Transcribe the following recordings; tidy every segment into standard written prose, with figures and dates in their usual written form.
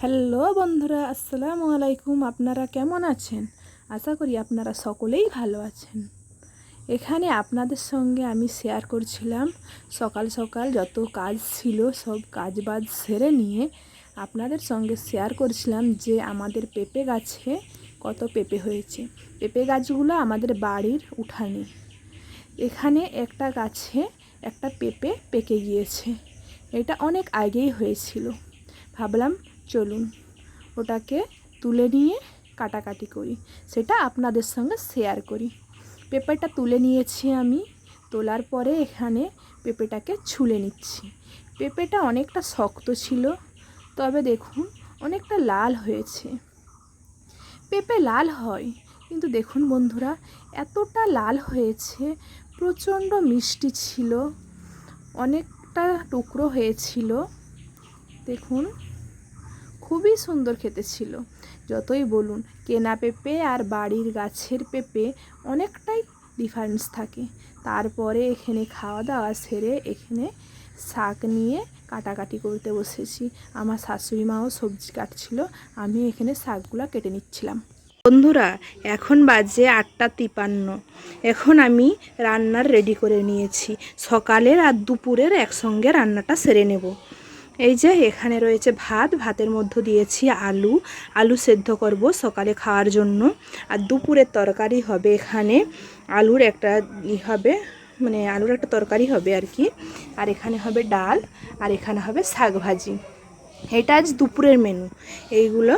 Hello বন্ধুরা, আসসালামু আলাইকুম। আপনারা কেমন আছেন? আশা করি আপনারা সকলেই ভালো আছেন। এখানে আপনাদের সঙ্গে আমি শেয়ার করছিলাম সকাল সকাল যত কাজ ছিল সব কাজবাজ সেরে নিয়ে আপনাদের সঙ্গে শেয়ার করছিলাম যে আমাদের পেঁপে গাছে কত পেঁপে হয়েছে। পেঁপে গাছগুলো আমাদের বাড়ির উঠানে। এখানে একটা গাছে একটা পেঁপে পেকে গিয়েছে। এটা অনেক আগেই হয়েছিল। ভাবলাম চলুন ওটাকে তুলে নিয়ে কাটাকাটি করি, সেটা আপনাদের সঙ্গে শেয়ার করি। পেঁপেটা তুলে নিয়েছি আমি। তোলার পরে এখানে পেঁপেটাকে ছুলে নিচ্ছি। পেঁপেটা অনেকটা শক্ত ছিল, তবে দেখুন অনেকটা লাল হয়েছে। পেঁপে লাল হয়, কিন্তু দেখুন বন্ধুরা এতটা লাল হয়েছে, প্রচণ্ড মিষ্টি ছিল, অনেকটা টুকরো হয়েছিল। দেখুন খুবই সুন্দর খেতে ছিল। যতই বলুন কেনা পেঁপে আর বাড়ির গাছের পেঁপে অনেকটাই ডিফারেন্স থাকে। তারপরে এখানে খাওয়া দাওয়া সেরে এখানে শাক নিয়ে কাটাকাটি করতে বসেছি। আমার শাশুড়ি মাও সবজি কাটছিল, আমি এখানে শাকগুলো কেটে নিচ্ছিলাম। বন্ধুরা এখন বাজে 8:53। এখন আমি রান্নার রেডি করে নিয়েছি। সকালের আর দুপুরের একসঙ্গে রান্নাটা সেরে নেব। এই যে এখানে রয়েছে ভাত, ভাতের মধ্যে দিয়েছি আলু সেদ্ধ করব সকালে খাওয়ার জন্য। আর দুপুরের তরকারি হবে এখানে আলুর একটা আলুর একটা তরকারি হবে আর কি। আর এখানে হবে ডাল, আর এখানে হবে শাক ভাজি। এটা আজ দুপুরের মেনু। এইগুলো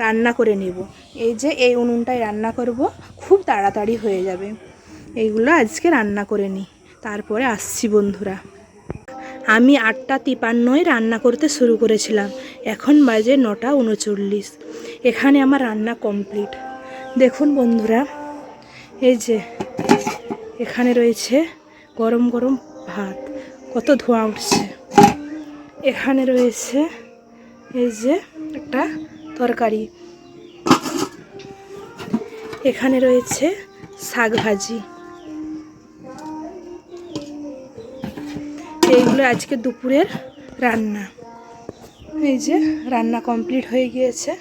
রান্না করে নেব। এই যে এই উনুনটায় রান্না করব, খুব তাড়াতাড়ি হয়ে যাবে। এইগুলো আজকে রান্না করে নিই, তারপরে আসছি বন্ধুরা। আমি 8:53 রান্না করতে শুরু করেছিলাম, এখন বাজে 9:39। এখানে আমার রান্না কমপ্লিট। দেখুন বন্ধুরা, এই যে এখানে রয়েছে গরম গরম ভাত, কত ধোঁয়া উঠছে। এখানে রয়েছে এই যে একটা তরকারি, এখানে রয়েছে শাক ভাজি। এইগুলো আজকে দুপুরের রান্না। এই যে রান্না কমপ্লিট হয়ে গিয়েছে।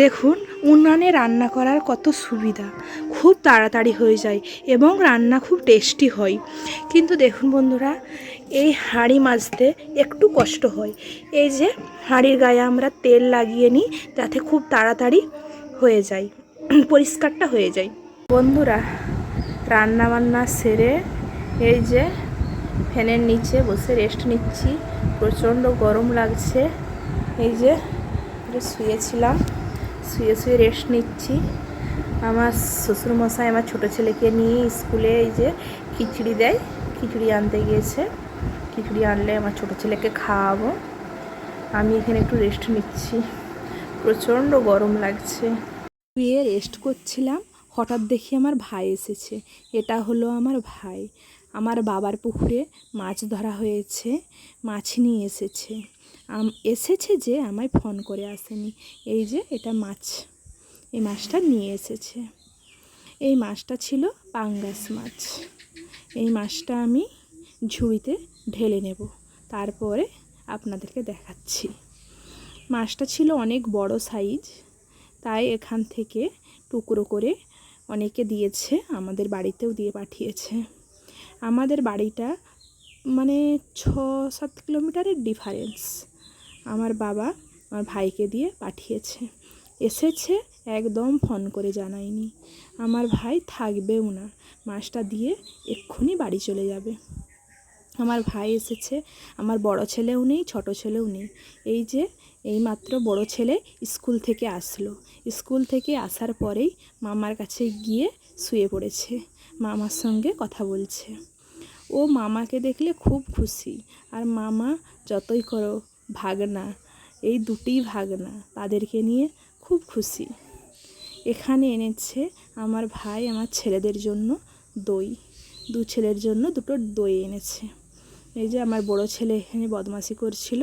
দেখুন উনানে রান্না করার কত সুবিধা, খুব তাড়াতাড়ি হয়ে যায় এবং রান্না খুব টেস্টি হয়। কিন্তু দেখুন বন্ধুরা, এই হাঁড়ি মাজতে একটু কষ্ট হয়। এই যে হাঁড়ির গায়ে আমরা তেল লাগিয়ে নিই, যাতে খুব তাড়াতাড়ি হয়ে যায়, পরিষ্কারটা হয়ে যায়। বন্ধুরা রান্না বান্না সেরে এই যে ফ্যানের নিচে বসে রেস্ট নিচ্ছি। প্রচণ্ড গরম লাগছে। এই যে শুয়েছিলাম, শুয়ে রেস্ট নিচ্ছি। আমার শ্বশুরমশাই আমার ছোটো ছেলেকে নিয়ে স্কুলে এই যে খিচুড়ি দেয়, খিচুড়ি আনতে গিয়েছে। খিচুড়ি আনলে আমার ছোটো ছেলেকে খাওয়াবো। আমি এখানে একটু রেস্ট নিচ্ছি, প্রচণ্ড গরম লাগছে। শুয়ে রেস্ট করছিলাম, হঠাৎ দেখি আমার ভাই এসেছে। এটা হলো আমার ভাই। আমার বাবার পুকুরে মাছ ধরা হয়েছে, মাছ নিয়ে এসেছে যে আমায় ফোন করে আসেনি। এই যে এটা মাছ, এই মাছটা নিয়ে এসেছে। এই মাছটা ছিল পাঙ্গাস মাছ। এই মাছটা আমি ঝুড়িতে ঢেলে নেব, তারপরে আপনাদেরকে দেখাচ্ছি। মাছটা ছিল অনেক বড় সাইজ, তাই এখান থেকে টুকরো করে অনেকে দিয়েছে, আমাদের বাড়িতেও দিয়ে পাঠিয়েছে। আমাদের বাড়িটা 6-7 কিলোমিটারের ডিফারেন্স। আমার বাবা আমার ভাইকে দিয়ে পাঠিয়েছে। এসেছে একদম ফোন করে জানায়নি। আমার ভাই থাকবেও না, মাছটা দিয়ে এক্ষুনি বাড়ি চলে যাবে। আমার ভাই এসেছে, আমার বড় ছেলেও নেই, ছোট ছেলেও নেই। এই যে এইমাত্র বড় ছেলে স্কুল থেকে আসলো। স্কুল থেকে আসার পরেই মামার কাছে গিয়ে শুয়ে পড়েছে, মামার সঙ্গে কথা বলছে। ও মামাকে দেখলে খুব খুশি। আর মামা যতই করো ভাগনা, এই দুটি ভাগনা, তাদেরকে নিয়ে খুব খুশি। এখানে এনেছে আমার ভাই আমার ছেলেদের জন্য দই, দু ছেলের জন্য দুটো দই এনেছে। এই যে আমার বড় ছেলে এখানে বদমাশি করছিল,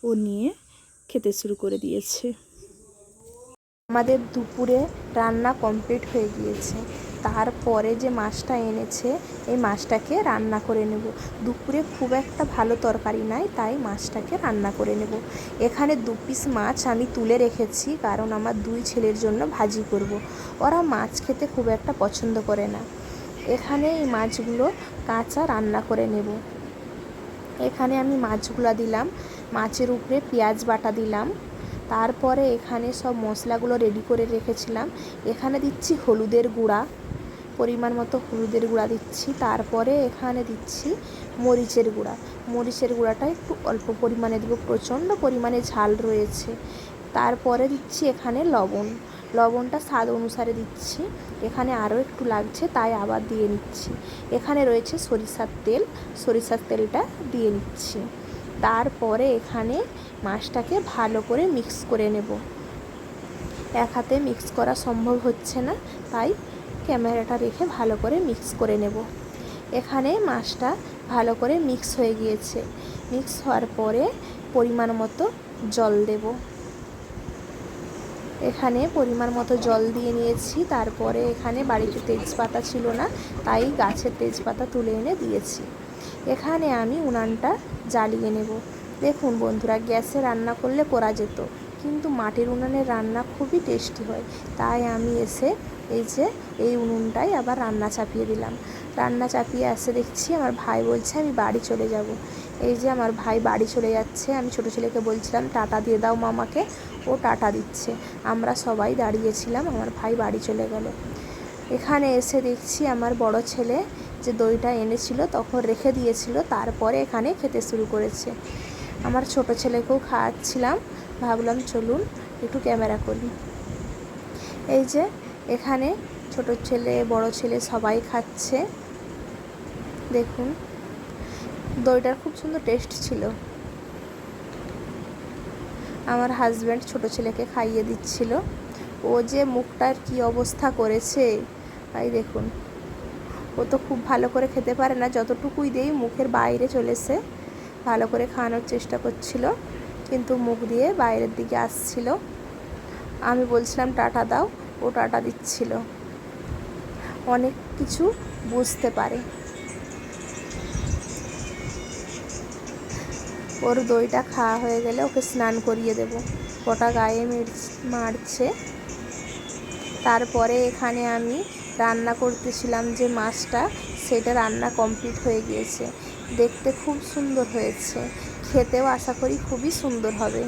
ও নিয়ে খেতে শুরু করে দিয়েছে। আমাদের দুপুরে রান্না কমপ্লিট হয়ে গিয়েছে। তারপরে যে মাছটা এনেছে এই মাছটাকে রান্না করে নেব। দুপুরে খুব একটা ভালো তরকারি নাই, তাই মাছটাকে রান্না করে নেব। এখানে 2 পিস মাছ আমি তুলে রেখেছি, কারণ আমার 2 ছেলের জন্য ভাজি করব। ওরা মাছ খেতে খুব একটা পছন্দ করে না। এখানে এই মাছগুলো কাঁচা রান্না করে নেব। এখানে আমি মাছগুলো দিলাম, মাছের উপরে পেঁয়াজ বাটা দিলাম। তারপরে এখানে সব মশলাগুলো রেডি করে রেখেছিলাম। এখানে দিচ্ছি হলুদের গুঁড়া, পরিমাণ মতো হলুদের গুঁড়া দিচ্ছি। তারপরে এখানে দিচ্ছি মরিচের গুঁড়া। মরিচের গুঁড়াটা একটু অল্প পরিমাণে দেবো, প্রচণ্ড পরিমাণে ঝাল রয়েছে। তারপরে দিচ্ছি এখানে লবণ, লবণটা স্বাদ অনুসারে দিচ্ছি। এখানে আরও একটু লাগছে, তাই আবার দিয়ে নিচ্ছি। এখানে রয়েছে সরিষার তেল, সরিষার তেলটা দিয়ে নিচ্ছি। তারপরে এখানে মাছটাকে ভালো করে মিক্স করে নেব। এক হাতে মিক্স করা সম্ভব হচ্ছে না, তাই ক্যামেরাটা রেখে ভালো করে মিক্স করে নেব। এখানে মাছটা ভালো করে মিক্স হয়ে গিয়েছে। মিক্স হওয়ার পরে পরিমাণ মতো জল দেব। এখানে পরিমাণ মতো জল দিয়ে নিয়েছি। তারপরে এখানে বাড়িতে তেজপাতা ছিল না, তাই গাছের তেজপাতা তুলে এনে দিয়েছি। এখানে আমি উনানটা জ্বালিয়ে নেব। দেখুন বন্ধুরা, গ্যাসে রান্না করলে করা যেত, কিন্তু মাটির উনানের রান্না খুবই টেস্টি হয়, তাই আমি এসে এই উনুনটাই আবার রান্না চাপিয়ে দিলাম। রান্না চাপিয়ে আসে দেখছি আমার ভাই বলছে আমি বাড়ি চলে যাব। এই যে আমার ভাই বাড়ি চলে যাচ্ছে। আমি ছোটো ছেলেকে বলছিলাম টাটা দিয়ে দাও মামাকে, ও টাটা দিচ্ছে। আমরা সবাই দাঁড়িয়েছিলাম, আমার ভাই বাড়ি চলে গেল। এখানে এসে দেখছি আমার বড় ছেলে যে দইটা এনেছিল তখন রেখে দিয়েছিল, তারপরে এখানে খেতে শুরু করেছে। আমার ছোট ছেলেকেও খাওয়াচ্ছিলাম, ভাবলাম চলুন একটু ক্যামেরা করি। এই যে এখানে ছোট ছেলে বড় ছেলে সবাই খাচ্ছে। দেখুন দইটার খুব সুন্দর টেস্ট ছিল। আমার হাজব্যান্ড ছোট ছেলেকে খাইয়ে দিচ্ছিল। ও যে মুখটার কি অবস্থা করেছে তাই দেখুন। ও তো খুব ভালো করে খেতে পারে না, যতটুকুই দেই মুখের বাইরে চলেছে। ভালো করে খাওয়ানোর চেষ্টা করছিল, কিন্তু মুখ দিয়ে বাইরের দিকে আসছিল। আমি বলছিলাম টাটা দাও, ও টাটা দিচ্ছিল। অনেক কিছু বুঝতে পারে। ওর দইটা খাওয়া হয়ে গেলে ওকে স্নান করিয়ে দেব। গোটা গায়ে মারছে। তারপরে এখানে আমি রান্না করতেছিলাম যে মাছটা, সেটা রান্না কমপ্লিট হয়ে গিয়েছে। দেখতে খুব সুন্দর হয়েছে, খেতেও আশা করি খুবই সুন্দর হবে।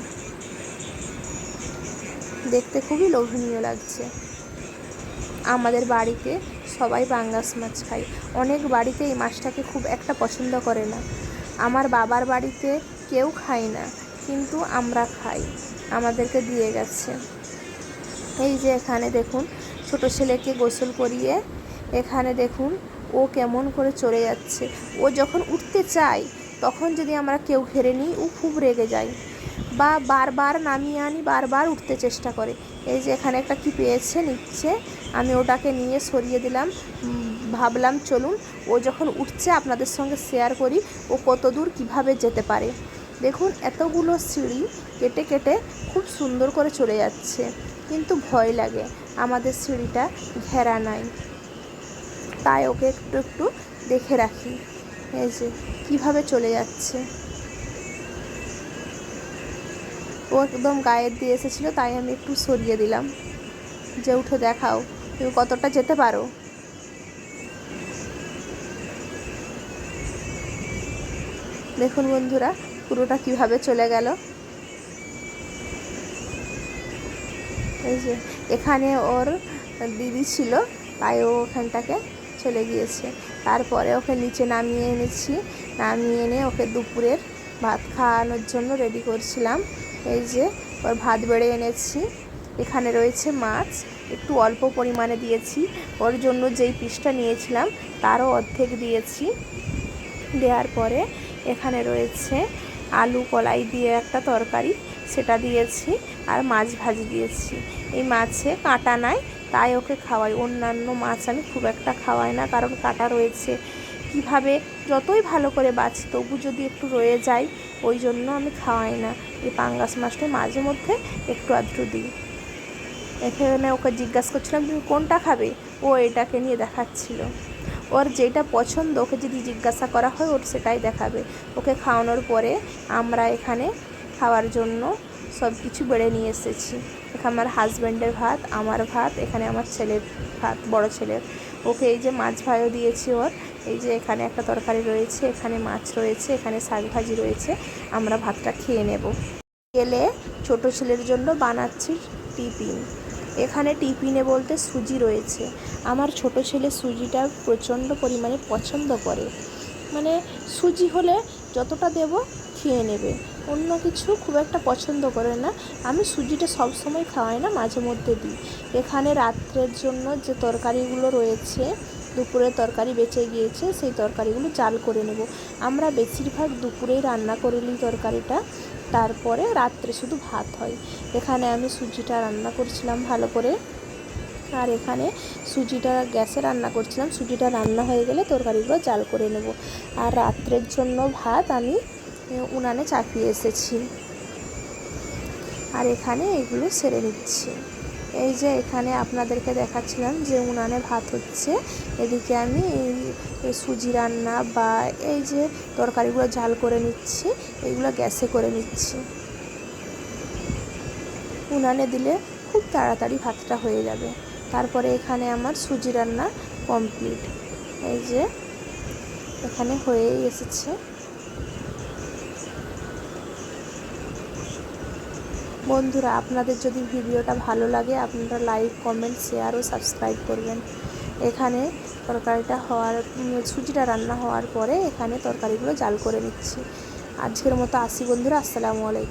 দেখতে খুবই লোভনীয় লাগছে। আমাদের বাড়িতে সবাই পাঙ্গাস মাছ খায়। অনেক বাড়িতে এই মাছটাকে খুব একটা পছন্দ করে না। আমার বাবার বাড়িতে কেউ খায় না, কিন্তু আমরা খাই, আমাদেরকে দিয়ে গেছে। এই যে এখানে দেখুন ছোট ছেলেকে গোসল করিয়ে এখানে দেখুন ও কেমন করে চলে যাচ্ছে। ও যখন উঠতে চায় তখন যদি আমরা কেউ ঘেরে নিই ও খুব রেগে যায়, বা বারবার নামিয়ে আনি, বারবার উঠতে চেষ্টা করে। এই যে এখানে একটা কি পেয়েছে নিচ্ছে, আমি ওটাকে নিয়ে সরিয়ে দিলাম। ভাবলাম চলুন ও যখন উঠছে আপনাদের সঙ্গে শেয়ার করি ও কত দূর কীভাবে যেতে পারে। দেখুন এতগুলো সিঁড়ি কেটে কেটে খুব সুন্দর করে চলে যাচ্ছে, কিন্তু ভয় লাগে, আমাদের সিঁড়িটা ঘেরা নাই, তাই ওকে একটু একটু দেখে রাখি। এই যে কীভাবে চলে যাচ্ছে। ও একদম গায়ের দিয়ে এসেছিলো, তাই আমি একটু সরিয়ে দিলাম যে উঠে দেখাও তুমি কতটা যেতে পারো। দেখুন বন্ধুরা পুরোটা কিভাবে চলে গেল। এই যে এখানে ওর দিদি ছিল, তাই ও ওখানটাকে চলে গিয়েছে। তারপরে ওকে নিচে নামিয়ে এনেছি, নামিয়ে এনে ওকে দুপুরের ভাত খাওয়ানোর জন্য রেডি করছিলাম। এই যে ওর ভাত বেড়ে এনেছি। এখানে রয়েছে মাছ, একটু অল্প পরিমাণে দিয়েছি। ওর জন্য যেই পিসটা নিয়েছিলাম তারও অর্ধেক দিয়েছি। দেওয়ার পরে এখানে রয়েছে আলু কলাই দিয়ে একটা তরকারি, সেটা দিয়েছি, আর মাছ ভাজি দিয়েছি। এই মাছে কাঁটা নাই, তাই ওকে খাওয়াই। অন্যান্য মাছ আমি খুব একটা খাওয়াই না, কারণ কাঁটা রয়েছে। কিভাবে যতই ভালো করে বাছি তবু যদি একটু রয়ে যায়, ওই জন্য আমি খাওয়াই না। এই পাঙ্গাস মাছটা মাঝে মধ্যে একটু আধটু দিই। এখানে ওকে জিজ্ঞাসা করছিলাম তুমি কোনটা খাবে, ও এটাকে নিয়ে দেখাচ্ছিল। ওর যেটা পছন্দ ওকে যদি জিজ্ঞাসা করা হয় ওর সেটাই দেখাবে। ওকে খাওয়ানোর পরে আমরা এখানে খাওয়ার জন্য সব কিছু বেড়ে নিয়ে এসেছি। এখানে আমার হাজব্যান্ডের ভাত, আমার ভাত, এখানে আমার ছেলের ভাত, বড় ছেলের। ওকে এই যে মাছ ভাজা দিয়েছি ওর, এই যে এখানে একটা তরকারি রয়েছে, এখানে মাছ রয়েছে, এখানে শাক ভাজি রয়েছে। আমরা ভাতটা খেয়ে নেব। গেলে ছোটো ছেলের জন্য বানাচ্ছি টিফিন। এখানে টিফিনে বলতে সুজি রয়েছে। আমার ছোট ছেলে সুজিটা প্রচণ্ড পরিমাণে পছন্দ করে, মানে সুজি হলে যতটা দেব খেয়ে নেবে, অন্য কিছু খুব একটা পছন্দ করে না। আমি সুজিটা সবসময় খাওয়াই না, মাঝে মধ্যে দিই। এখানে রাত্রের জন্য যে তরকারিগুলো রয়েছে, দুপুরের তরকারি বেঁচে গিয়েছে, সেই তরকারিগুলো জাল করে নেব। আমরা বেশিরভাগ দুপুরেই রান্না করে নিই তরকারিটা, তারপরে রাত্রে শুধু ভাত হয়। এখানে আমি সুজিটা রান্না করছিলাম ভালো করে, আর এখানে সুজিটা গ্যাসে রান্না করছিলাম। সুজিটা রান্না হয়ে গেলে তরকারিগুলো জাল করে নেব। আর রাত্রের জন্য ভাত আমি উনানে চাপিয়ে এসেছি, আর এখানে এগুলো সেরে নিচ্ছি। এই যে এখানে আপনাদেরকে দেখাচ্ছিলাম যে উনানে ভাত হচ্ছে, এদিকে আমি এই সুজি রান্না বা এই যে তরকারিগুলো ঝাল করে নিচ্ছি, এইগুলো গ্যাসে করে নিচ্ছি। উনানে দিলে খুব তাড়াতাড়ি ভাতটা হয়ে যাবে। তারপরে এখানে আমার সুজি রান্না কমপ্লিট। এই যে এখানে হয়েই এসেছে। বন্ধুরা, আপনাদের যদি ভিডিওটা ভালো লাগে আপনারা লাইক, কমেন্ট, শেয়ার ও সাবস্ক্রাইব করবেন। এখানে তরকারিটা সুজিটা রান্না হওয়ার পরে এখানে তরকারিগুলো জাল করে নিচ্ছি। আজকের মতো আসি বন্ধুরা, আসসালামু আলাইকুম।